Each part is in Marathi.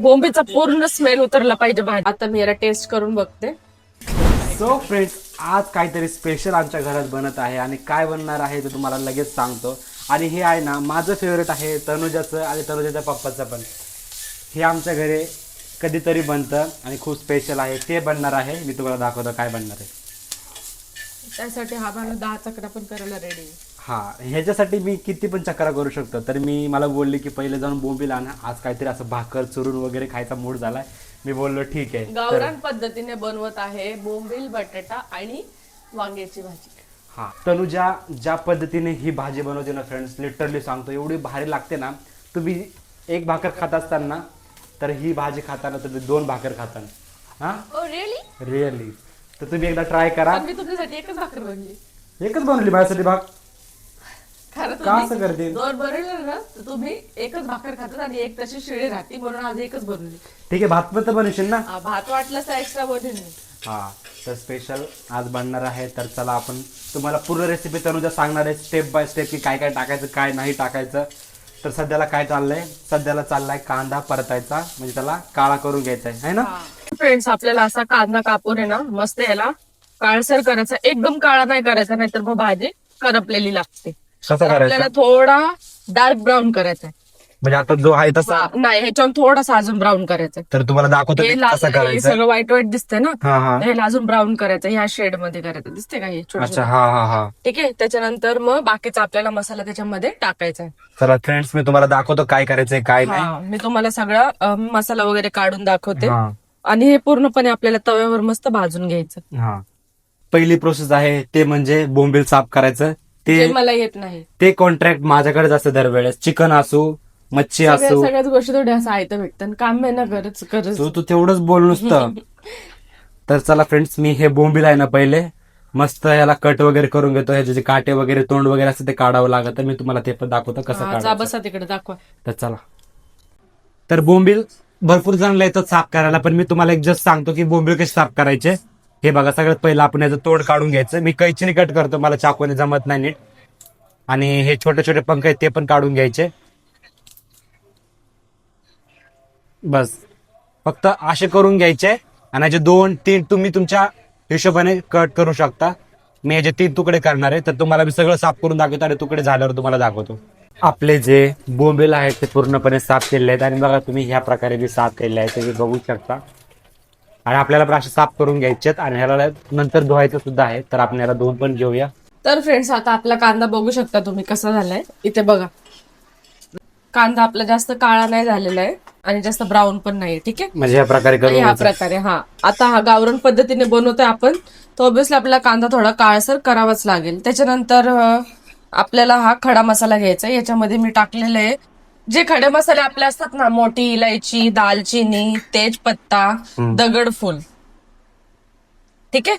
बोंबीचा पूर्ण स्मेल उतरला पाहिजे भाजी. आता मी याला टेस्ट करून बघते. सो फ्रेंड्स, आज काहीतरी स्पेशल आमच्या घरात बनत आहे आणि काय बनणार आहे ते तुम्हाला लगेच सांगतो. आणि हे आहे ना माझं फेवरेट आहे, तनुजाचं आणि तनुजाच्या पप्पाचं पण. हे आमच्या घरी कधीतरी बनतं आणि खूप स्पेशल आहे. ते बनणार आहे, मी तुम्हाला दाखवतो काय बनणार आहे. त्यासाठी हा मला 10 चकरा पण करायला रेडी. हां, ह्याच्यासाठी मी किती पण चक्रा करू शकतो. तर मी मला बोलली की पहिले जाऊन बोंबील आणा, आज काहीतरी असं भाकर चुरून वगैरे खायचा मूड झालाय. मी बोललो ठीक आहे. गावरान पद्धतीने बनवत आहे बोंबील, बटाटा आणि वांग्याची भाजी. हां, तनुजा ज्या पद्धतीने ही भाजी बनवते ना फ्रेंड्स, लिटरली सांगतो एवढी भारी लागते ना. तुम्ही एक भाकर खात असताना तर ही भाजी खाताना तुम्ही 2 भाकर खाताना. हां, ओ रिअली? रिअली. तर तुम्ही एकदा ट्राय करा. मी तुमच्यासाठी एकच भाकर बनली. एकच बनवली माझ्यासाठी भाग. खरं का असं करते? 2 बनवले ना तर तुम्ही एकच भाकर खातात आणि एक तशी शिळी राहते, म्हणून आज एकच बनवली. ठीक आहे, भात पण तर बनवशील ना. भात वाटलं तर एक्स्ट्रा बनवून मी. हां, तर स्पेशल आज बनणार आहे. तर चला आपण तुम्हाला पूर्ण रेसिपी तनुजा सांगणार आहे स्टेप बाय स्टेप की काय काय टाकायचं काय नाही टाकायचं. तर सध्याला काय चाललंय, सध्याला चाललाय कांदा परतायचा, म्हणजे त्याला काळा करून घ्यायचा आहे ना. फ्रेंड्स, आपल्याला असा कांदा कापून आहे ना मस्त याला काळसर करायचा. एकदम काळा नाही करायचा, नाहीतर मग भाजी करपलेली लागते. कसं करायचं आपल्याला थोडा डार्क ब्राऊन करायचा आहे. म्हणजे आता जो आहे तसा. नाही, ह्याच्यावर थोडासा अजून ब्राऊन करायचा. तर तुम्हाला दाखवतो हे ते कसं हे करायचं. सगळं व्हाईट व्हाईट दिसतंय ना, हा हा. ह्याला अजून ब्राऊन करायचं. ह्या शेड मध्ये करायचं, दिसते का हे छोटं अच्छा, हा हा हा. ठीक आहे. त्याच्यानंतर मग बाकीचा आपल्याला मसाला त्याच्यामध्ये टाकायचा आहे. चला फ्रेंड्स, मी तुम्हाला दाखवतो काय करायचंय काय नाही. हा, मी तुम्हाला सगळा मसाला वगैरे काढून दाखवते. हा आणि हे पूर्णपणे आपल्याला तव्यावर मस्त भाजून घ्यायचं. हा. पहिली प्रोसेस आहे ते म्हणजे बोंबील साफ करायचं. ते ते मला येत नाही. ते कॉन्ट्रॅक्ट माझ्याकडेच असतं दरवेळेस. चिकन असू, मच्छी असू. सगळ्याच गोष्टी थोड्या असं आहे तर भेटतं, काम आहे ना गरज. तू तेवढंच बोल नुसतं. तर चला फ्रेंड्स, मी हे बोंबील आहे ना पहिले मस्त याला कट वगैरे करून घेतो. ह्याचे जे काटे वगैरे तोंड वगैरे असतं ते काढावं लागतं. तर मी तुम्हाला ते पण दाखवतो कसं काढायचं. बसा तिकडे दाखवा. तर चला. तर बोंबील भरपूर जणांना येतात साफ करायला, पण मी तुम्हाला एक जस्ट सांगतो की बोंबील कसे साफ करायचे. हे बघा, सगळ्यात पहिलं आपण याचं तोंड काढून घ्यायचं. मी कैचीने कट करतो, मला चाकूने जमत नाही नीट. आणि हे छोटे छोटे पंख आहेत ते पण काढून घ्यायचे. बस फक्त असे करून घ्यायचे. आणि याचे 2-3 तुम्ही तुमच्या हिशोबाने कट करू शकता. मी याचे 3 तुकडे करणार आहे. तर तुम्हाला मी सगळं साफ करून दाखवतो आणि तुकडे झाल्यावर तुम्हाला दाखवतो. आपले जे बोंबील आहेत ते पूर्णपणे साफ केलेले आहेत. आणि बघा तुम्ही ह्या प्रकारे मी साफ केले आहे ते बघू शकता. आणि आपल्याला पण असे साफ करून घ्यायचे आणि ह्याला नंतर धुवायचं सुद्धा आहे. तर आपण याला धुवून पण घेऊया. तर फ्रेंड्स, आता आपला कांदा बघू शकता तुम्ही कसा झालाय. इथे बघा, कांदा आपला जास्त काळा नाही झालेला आहे आणि जास्त ब्राऊन पण नाही. ठीक आहे, म्हणजे ह्या प्रकारे करून ह्या घ्यायचं. प्रकारे. हा, आता हा गावरान पद्धतीने बनवतोय आपण, तर ऑब्व्हियसली आपल्याला कांदा थोडा काळसर करावाच लागेल. त्याच्यानंतर आपल्याला हा खडा मसाला घ्यायचा. याच्यामध्ये मी टाकलेले आहे जे खडे मसाले आपले असतात ना, मोठी इलायची, दालचिनी, तेजपत्ता, दगडफूल. ठीक आहे,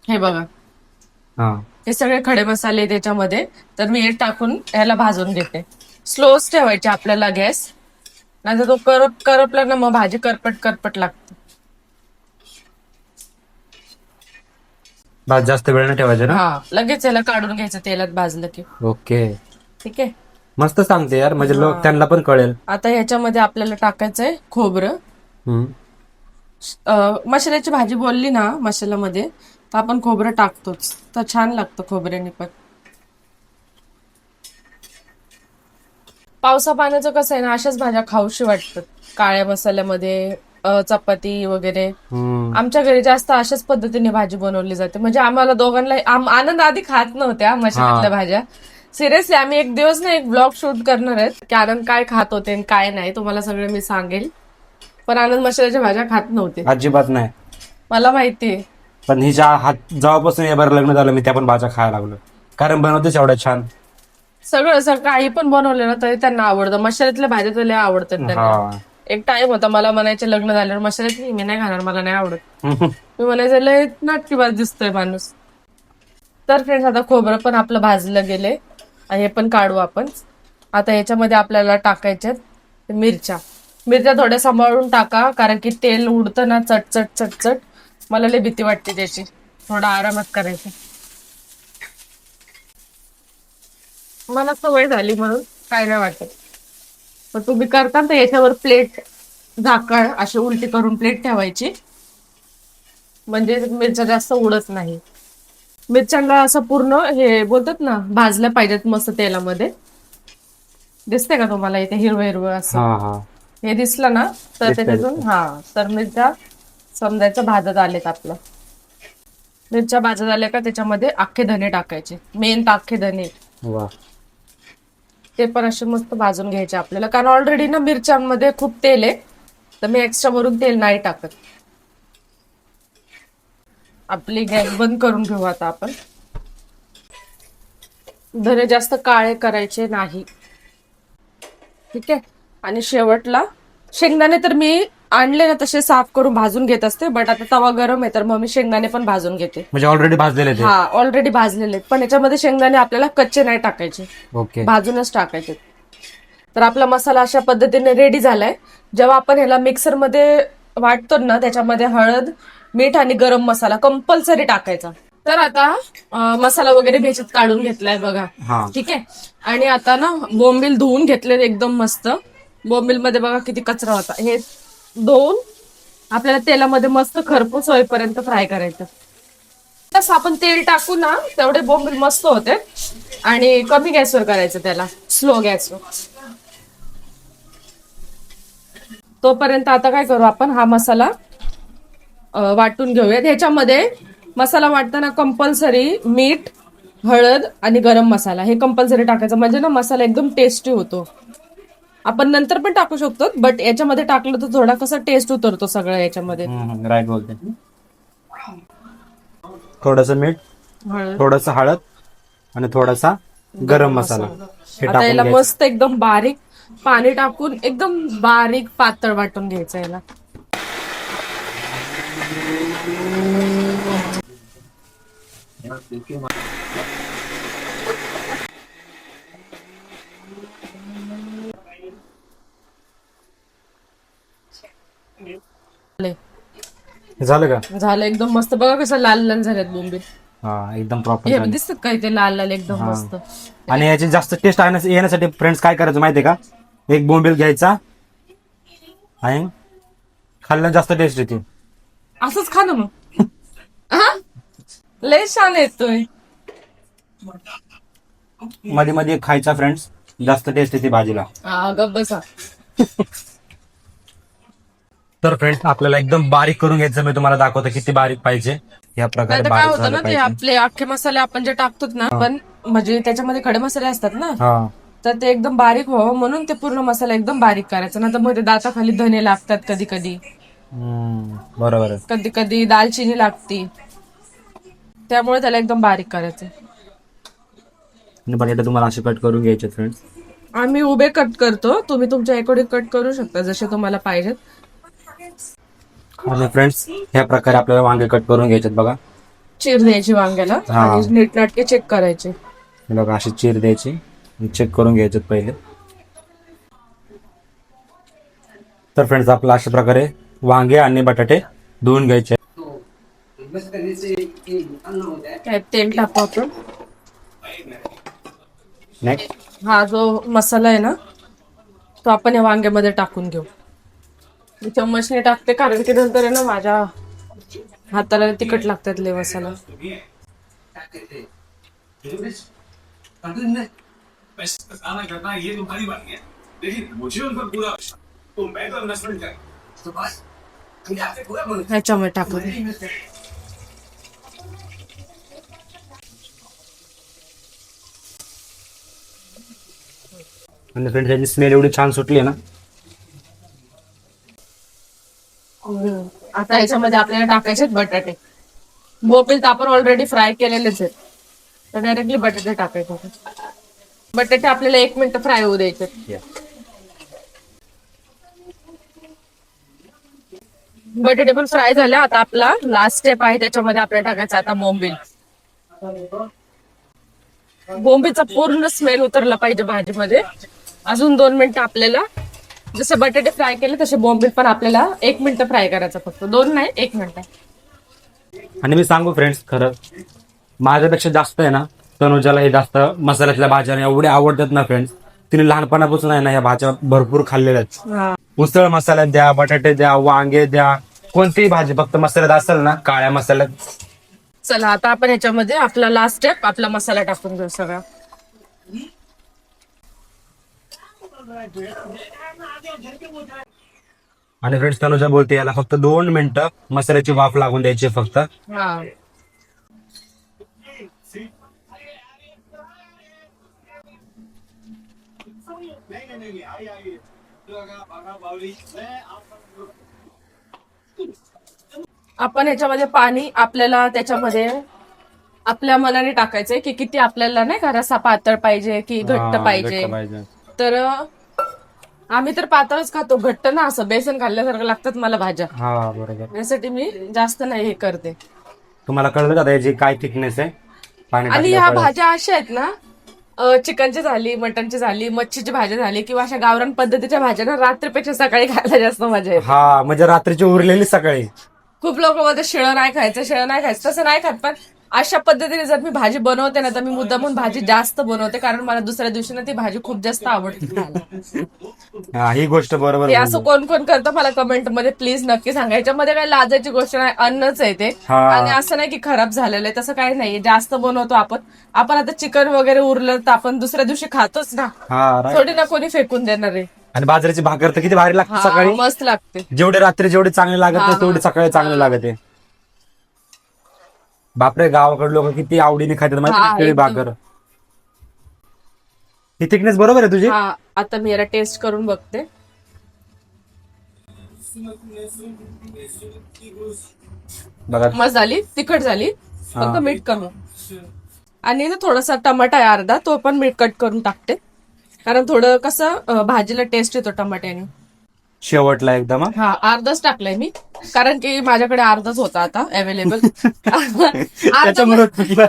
हे बघा हा. हे सगळे खडे मसाले त्याच्यामध्ये. तर मी हे टाकून ह्याला भाजून घेते. स्लोच ठेवायचे आपल्याला गॅस, नाही तो करपला ना मग भाजी करपट करपट लागते. बस जास्त वेळ नाही ठेवायचं ना. हा, लगेच याला काढून घ्यायचं तेलात भाजलं की. ओके, ठीक आहे. मस्त सांगते यार, म्हणजे लोक त्यांना पण कळेल. आता ह्याच्यामध्ये आपल्याला टाकायचंय खोबरं. हम्म. मसाल्याची भाजी बोलली ना मसाल्यामध्ये, तर आपण खोबरं टाकतोच, तर छान लागतं खोबऱ्याने पण. पावसा पाण्याचं कसं आहे ना, अशाच भाज्या खाऊशी वाटतात काळ्या मसाल्यामध्ये, चपाती वगैरे. हम्म. आमच्या घरी जास्त अशाच पद्धतीने भाजी बनवली जाते. म्हणजे आम्हाला दोघांना आनंद आधी खात नव्हत्या मसाल्यातल्या भाज्या. सिरियसली आम्ही एक दिवस ना एक ब्लॉग शूट करणार आहेत की आनंद काय खात होते आणि काय नाही, तुम्हाला सगळं मी सांगेल. पण आनंद मसाल्याच्या भाज्या खात नव्हते, अजिबात नाही. मला माहितीये. पण हिच्या हात जेव्हापासून या बरं लग्न झालं मी त्या पण भाज्या खायला लागलो, कारण बनवतेच एवढ्या छान. सगळं काही पण बनवलं ना तरी त्यांना आवडतं. मसाल्यातल्या भाज्या तर लय आवडतात त्यांना. हा. एक टाइम होता मला म्हणायचे लग्न झाल्यावर मसाल्यात मी नाही खाणार, मला नाही आवडत. मी म्हणायचं लय नाटकीबाज दिसतोय माणूस. तर फ्रेंड्स, आता खोबरं पण आपलं भाजलं गेले आणि हे पण काढू आपण. आता याच्यामध्ये आपल्याला टाकायच्यात मिरच्या. मिरच्या थोड्या सांभाळून टाका, कारण की तेल उडतं ना चटचट चटचट, मला लय भीती वाटते त्याची. थोडा आरामात करायचं, मला सवय झाली म्हणून काय नाही वाटत. पण तुम्ही करता तर याच्यावर प्लेट झाकण अशी उलटी करून प्लेट ठेवायची, म्हणजे मिरच्या जास्त उडत नाही. मिरच्यांना असं पूर्ण हे बोलतात ना भाजल्या पाहिजेत मस्त तेलामध्ये. दिसते का तुम्हाला इथे हिरवं हिरवं असं हा हा हे दिसलं ना तर दिसतंय, त्याच्यातून तर मिरच्या समजायचं भाजत आलेत. आपलं मिरच्या भाजत आल्या का त्याच्यामध्ये अख्खे धने टाकायचे, मेन तर अख्खे धने. वा. ते पण असे मस्त भाजून घ्यायचे आपल्याला, कारण ऑलरेडी ना मिरच्यांमध्ये खूप तेल आहे, तर मी एक्स्ट्रा वरून तेल नाही टाकत. आपली गॅस बंद करून घेऊ आता आपण. धने जास्त काळे करायचे नाही, ठीक आहे. आणि शेवटला शेंगदाणे तर मी आणले ना तसे साफ करून भाजून घेत असते, बट आता तवा गरम आहे तर मग मी शेंगदाणे पण भाजून घेते. म्हणजे ऑलरेडी भाजलेले ते. हा ऑलरेडी भाजलेले आहेत, पण याच्यामध्ये शेंगदाणे आपल्याला कच्चे नाही टाकायचे, ओके. भाजूनच टाकायचे. तर आपला मसाला अशा पद्धतीने रेडी झालाय. जेव्हा आपण ह्याला मिक्सरमध्ये वाटतो ना त्याच्यामध्ये हळद, मीठ आणि गरम मसाला कंपल्सरी टाकायचा. तर आता मसाला वगैरे भेचत काढून घेतलाय बघा, हा. ठीक आहे. आणि आता ना बोंबील धुवून घेतले एकदम मस्त. बोंबील मध्ये बघा किती कचरा होता. हे धुवून आपल्याला तेलामध्ये मस्त खरपूस होईपर्यंत फ्राय करायचं. तसं आपण तेल टाकू ना तेवढे बोंबील मस्त होते. आणि कमी गॅसवर करायचं त्याला, स्लो गॅसवर. तोपर्यंत आता काय करू आपण, हा मसाला वाटून घेऊयात. ह्याच्यामध्ये मसाला वाटताना कंपल्सरी मीठ, हळद आणि गरम मसाला हे कंपल्सरी टाकायचं, म्हणजे ना मसाला एकदम टेस्टी होतो. आपण नंतर पण टाकू शकतो, बट याच्यामध्ये टाकलं तर थोडा कसा टेस्ट उतरतो सगळं याच्यामध्ये. राईट बोलते. थोडस मीठ, हळद, थोडस हळद आणि थोडासा गरम मसाला हे आता टाकून याला घ्यायचं. मस्त एकदम बारीक पाणी टाकून एकदम बारीक पातळ वाटून घ्यायचं याला. झालं का? झालं एकदम मस्त. बघा कसं लाल लाल झाल्यात बोंबील. हा एकदम प्रॉपर हे झालं. दिसतात का इथे लाल लाल एकदम हा. मस्त. आणि याची जास्त टेस्ट येण्यासाठी फ्रेंड्स काय करायचं माहितीये का, एक बोंबील घ्यायचा आणि खाल्ल्यानं जास्त टेस्ट येते. असंच खा ना मग. हा? लय छान येतोय. मध्ये मध्ये खायचा फ्रेंड्स, जास्त टेस्ट येते भाजीला. गप्प बसा. तर फ्रेंड्स आपल्याला एकदम बारीक करून घ्यायचं. मी तुम्हाला दाखवतो किती बारीक पाहिजे. या प्रकारे नाहीतर काय बारीक होतं झालं ना ते पाहिजे. आपले अख्खे मसाले आपण जे टाकतो ना पण म्हणजे त्याच्यामध्ये खडे मसाले असतात ना, हा. तर ते एकदम बारीक व्हावं म्हणून ते पूर्ण मसाला एकदम बारीक करायचा. ना तर मध्ये दाताखाली धने लागतात कधी कधी, बरोबर आहे. कधी कधी दालचिनी लागती, त्यामुळे त्याला एकदम बारीक करायचं. आणि बटाटे तुम्हाला असे कट करून घ्यायचे फ्रेंड्स. आम्ही उभे कट करतो, तुम्ही तुमच्या अकॉर्डिंग कट करू शकता जसे तुम्हाला पाहिजेत. आणि फ्रेंड्स ह्या प्रकारे आपल्याला वांगे कट करून घ्यायचे बघा. चीर द्यायची वांग्याला हा. आणि नीटनाटके चेक करायचे. बघा अशी चीर द्यायची, चेक करून घ्यायचे पहिले. तर फ्रेंड्स आपल्याला अशा प्रकारे वांगे आणि बटाटे धुवून घ्यायचे. काय तेल टाकू आपण. नेक्स्ट हा जो मसाला आहे ना तो आपण या वांग्यामध्ये टाकून घेऊ. मी चम्मचने टाकते कारण की नंतर आहे ना माझ्या हाताला तिखट लागतात लय मसाला. ह्याच्यामध्ये टाकू दे. आणि फ्रेंड्स त्याची स्मेल एवढी छान सुटली ना. आता याच्यामध्ये आपल्याला टाकायचे बटाटे. बोंबील तर आपण ऑलरेडी फ्राय केलेलेच आहेत, तर डायरेक्टली बटाटे टाकायचे. बटाटे आपल्याला 1 मिनिट फ्राय होऊ द्यायचे. बटाटे पण फ्राय झाले. आता आपला लास्ट स्टेप आहे, त्याच्यामध्ये आपल्याला टाकायचं आता बोंबील. बोंबीलचा पूर्ण स्मेल उतरला पाहिजे भाजीमध्ये. अजून 2 मिनिटं आपल्याला, जसे बटाटे फ्राय केले तसे बोंबील पण आपल्याला 1 मिनिट फ्राय करायचं, फक्त 2 नाही 1 मिनिट. आणि मी सांगू फ्रेंड्स खरं माझ्यापेक्षा जास्त आहे ना तनुजाला हे जास्त मसाल्यातल्या भाज्या एवढ्या आवडतात ना फ्रेंड्स. तिने लहानपणापासून आहे ना ह्या भाज्या भरपूर खाल्लेल्या आहेत. हा. उसळ मसाल्यात द्या, बटाटे द्या, वांगे द्या, कोणतीही भाजी फक्त मसाल्यात असेल ना, काळ्या मसाल्यात. चला आता आपण ह्याच्यामध्ये आपला लास्ट स्टेप आपला मसाला टाकून घेऊ सगळा. आणि फ्रेंड्स तनुजा बोलते याला फक्त 2 मिनिटं मसाल्याची वाफ लागून द्यायची फक्त. हा. आपण ह्याच्यामध्ये पाणी आपल्याला त्याच्यामध्ये आपल्या मनाने टाकायचंय की किती आपल्याला नाही का रस्सा पातळ पाहिजे की घट्ट पाहिजे. तर आम्ही तर पातळच खातो, घट्ट ना असं बेसन खाल्ल्यासारखं लागतात मला भाज्या. हा बरोबर. यासाठी मी जास्त नाही हे करते. तुम्हाला कळलं का याची काय थिकनेस आहे? पाणी आणि टाकल्यावर ह्या कळलं. भाज्या अशा आहेत ना, चिकनची झाली, मटनची झाली, मच्छीची भाजी झाली किंवा अशा गावरान पद्धतीच्या भाज्या ना रात्रीपेक्षा सकाळी खायला जास्त मजा येते. हा म्हणजे रात्रीची उरलेली सकाळी. खूप लोक मध्ये शिळं नाही खायचं तसं नाही खात, पण अशा पद्धतीने जर मी भाजी बनवते ना तर मी मुद्दामून भाजी जास्त बनवते, कारण मला दुसऱ्या दिवशी ना ती भाजी खूप जास्त आवडते खायला. हा ही गोष्ट बरोबर हे बोलली. असं कोण कोण करतं मला कमेंट मध्ये प्लीज नक्की सांगा. याच्यामध्ये काही लाजायची गोष्ट नाही, अन्नच आहे ते. हा. आणि असं नाही की खराब झालेलं आहे, तसं काही नाही. जास्त बनवतो आपण आता चिकन वगैरे उरलं तर आपण दुसऱ्या दिवशी खातोच ना, हा right. थोडी ना कोणी फेकून देणार आहे. आणि बाजरीची भाकर तर किती भारी लागते हा, सकाळी. मस्त लागते. जेवढे रात्री जेवढे चांगले लागत हा, नाही तेवढे सकाळी चांगले लागते. बापरे गावाकडे लोक किती आवडीने खातात हा, माहिती केळी एकदम. भाकर. ही थिकनेस बरोबर आहे तुझी. हा, आता मी याला टेस्ट करून बघते. बघा मस्त झाली, तिखट झाली, हा. फक्त मीठ कमी. आणि ना थोडासा टमाटा आहे अर्धा, तो पण मीठ कट करून टाकते, कारण थोडं कसं भाजीला टेस्ट येतो टमाट्याने. शेवटला एकदम हा. हा, अर्धाच टाकलाय मी, कारण की माझ्याकडे अर्धाच होता आता अवेलेबल. त्याच्यामुळे तुला-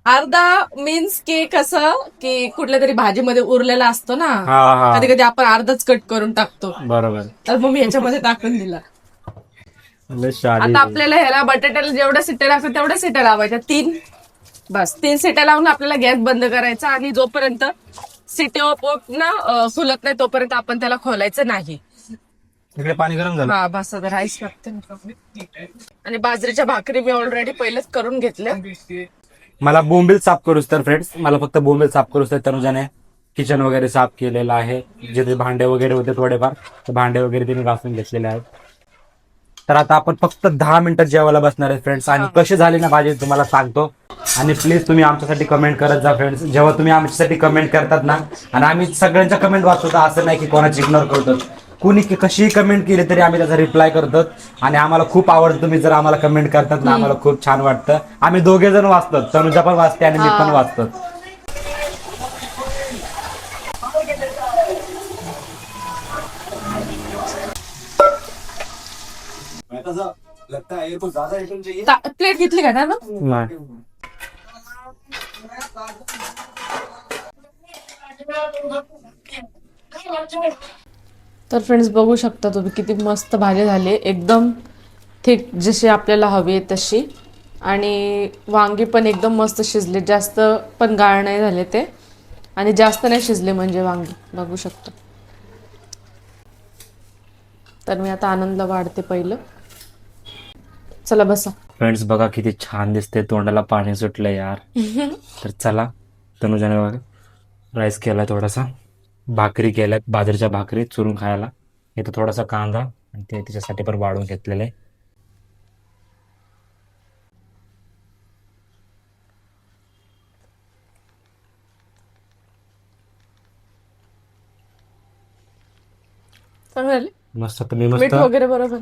अर्धा मीन्स की कसं की कुठल्या तरी भाजीमध्ये उरलेला असतो ना, हा हा कधी कधी आपण अर्धाच कट करून टाकतो, बरोबर. तर मग मी याच्यामध्ये टाकून दिला. लय शादी. आता आपल्याला ह्याला बटाट्याला जेवढ्या सिट्ट्या लागतात तेवढ्या सिट्ट्या लावायच्या, 3 बस. 3 सिट्ट्या लावून आपल्याला गॅस बंद करायचा, आणि जोपर्यंत सिट्ट्या ना फुलत नाही तोपर्यंत आपण त्याला खोलायचं नाही. इकडे पाणी गरम झालं. हा बस, आता राईस टाकते. आणि बाजरीच्या भाकरी मी ऑलरेडी पहिलेच करून घेतल्या. मला बोंबील साफ करूच तर फ्रेंड्स, मला फक्त बोंबील साफ करूच तर तनुजाने किचन वगैरे साफ केलेलं आहे. जिथे भांडे वगैरे होते थोडेफार, तर भांडे वगैरे तिने घासून घेतलेले आहेत. तर आता आपण फक्त 10 मिनिटात जेवायला बसणार आहे फ्रेंड्स. आणि कशी झाली ना भाजी तुम्हाला सांगतो. आणि प्लीज तुम्ही आमच्यासाठी कमेंट करत जा फ्रेंड्स. जेव्हा तुम्ही आमच्यासाठी कमेंट करतात ना, आणि आम्ही सगळ्यांच्या कमेंट वाचतो, तर असं नाही की कोणाची इग्नोर करतो. कुणी कशीही कमेंट केली तरी आम्ही त्याचा रिप्लाय करतो. आणि आम्हाला खूप आवडतं तुम्ही जर आम्हाला कमेंट करतात ना, आम्हाला खूप छान वाटतं. आम्ही 2 जण वाचतो, तनुजा पण वाचते आणि मी पण वाचतो. प्लेट घेतली का ना? नाही. तर फ्रेंड्स बघू शकता तुम्ही किती मस्त भाजी झाली, एकदम थिक जशी आपल्याला हवी आहे तशी. आणि वांगी पण एकदम मस्त शिजले, जास्त पण गाळ नाही झाले ते, आणि जास्त नाही शिजले म्हणजे वांगी, बघू शकता. तर मी आता आनंदला वाढते पहिलं. चला बसा. फ्रेंड्स बघा किती छान दिसते, तोंडाला पाणी सुटलं यार. तर चला, तनुजाने बघा राईस केलाय, थोडासा भाकरी केल्यात, बाजरीच्या भाकरी चुरून खायला. इथं थोडासा कांदा आणि ते तिच्यासाठी पण वाढून घेतलेलं आहे. चांगलं झाले? मस्त. तर मी मीठ मस्त वगैरे बरोबर.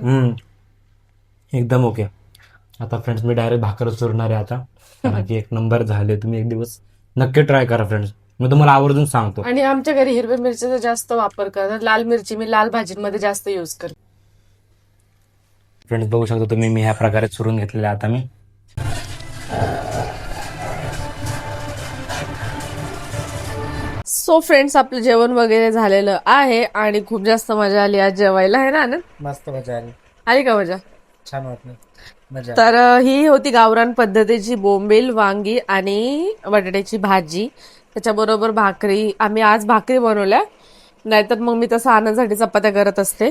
एकदम ओके. आता फ्रेंड्स मी डायरेक्ट भाकर चुरणार आहे आता, कारण की 1 नंबर झाले. तुम्ही एक दिवस नक्की ट्राय करा फ्रेंड्स, मी तुम्हाला आवर्जून सांगतो. आणि आमच्या घरी हिरव्या मिरचीचा जास्त वापर करतात, लाल मिरची मी लाल भाजींमध्ये जास्त यूज करते. फ्रेंड्स बघू शकता तुम्ही, मी ह्या प्रकारे चुरून घेतलेले आता मी. सो फ्रेंड्स आपलं जेवण वगैरे झालेलं आहे, आणि खूप जास्त मजा आली आज जेवायला, आहे ना आनंद? मस्त मजा आली. आली का मजा? छान वाटलं मजा. तर ही होती गावरान पद्धतीची बोंबील, वांगी आणि बटाट्याची भाजी. त्याच्याबरोबर भाकरी. आम्ही आज भाकरी बनवल्या, नाहीतर मग मी तसं आनंदसाठी चपात्या करत असते.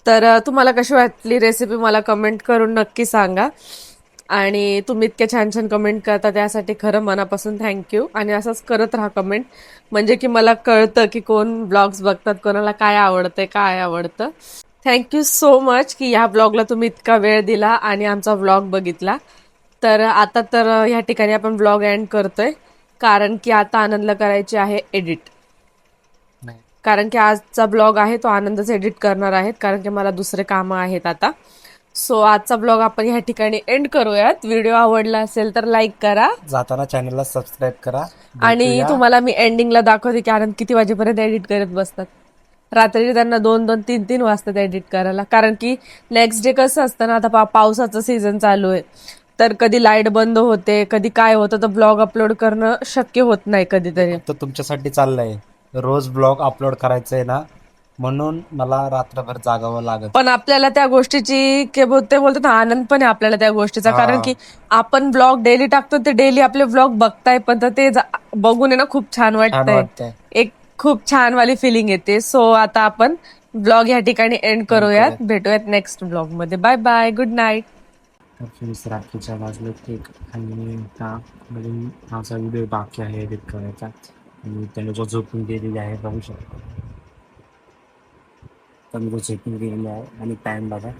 तर तुम्हाला कशी वाटली रेसिपी मला कमेंट करून नक्की सांगा. आणि तुम्ही इतक्या छान छान कमेंट करता त्यासाठी खरं मनापासून थँक्यू. आणि असंच करत राहा कमेंट, म्हणजे की मला कळतं की कोण ब्लॉग्स बघतात, कोणाला काय आवडतंय काय आवडतं. थँक्यू सो मच की ह्या ब्लॉगला तुम्ही इतका वेळ दिला आणि आमचा ब्लॉग बघितला. तर आता तर ह्या ठिकाणी आपण ब्लॉग एंड करतोय, कारण की आता आनंदला करायची आहे एडिट. कारण की आजचा ब्लॉग आहे तो आनंदच एडिट करणार आहेत, कारण की मला दुसरे कामं आहेत आता. सो आजचा ब्लॉग आपण ह्या ठिकाणी एंड करूयात. व्हिडिओ आवडला असेल तर लाईक करा जाताना चॅनलला सबस्क्राईब करा. आणि तुम्हाला मी एंडिंगला दाखवते की आनंद किती वाजेपर्यंत एडिट करत बसतात. रात्री त्यांना 2-2, 3-3 वाजतात एडिट करायला, कारण की नेक्स्ट डे कसं असतं ना, आता पावसाचं सीझन चालू आहे, तर कधी लाईट बंद होते, कधी काय होतं, तर ब्लॉग अपलोड करणं शक्य होत नाही कधीतरी. तर तुमच्यासाठी चाललंय, रोज ब्लॉग अपलोड करायचंय ना, म्हणून मला रात्रभर जागावं लागत. पण आपल्याला त्या गोष्टीची ते बोलतात ना, आनंद पण आहे आपल्याला त्या गोष्टीचा, कारण की आपण ब्लॉग डेली टाकतो, ते डेली आपले ब्लॉग बघताय, पण तर ते बघून आहे ना खूप छान वाटतंय, एक खूप छान वाली फिलिंग येते. सो आता आपण ब्लॉग ह्या ठिकाणी एंड करूयात. भेटूयात नेक्स्ट ब्लॉग मध्ये. Bye bye, good night. रात्रीच्या वाजले एक आणि माझा व्हिडिओ बाकी आहे एडिट करायचा आणि त्याने जो झोपून गेलेली आहे बघू शकतो. तर मी तो झोपून गेलेला आहे आणि टाइम बघा.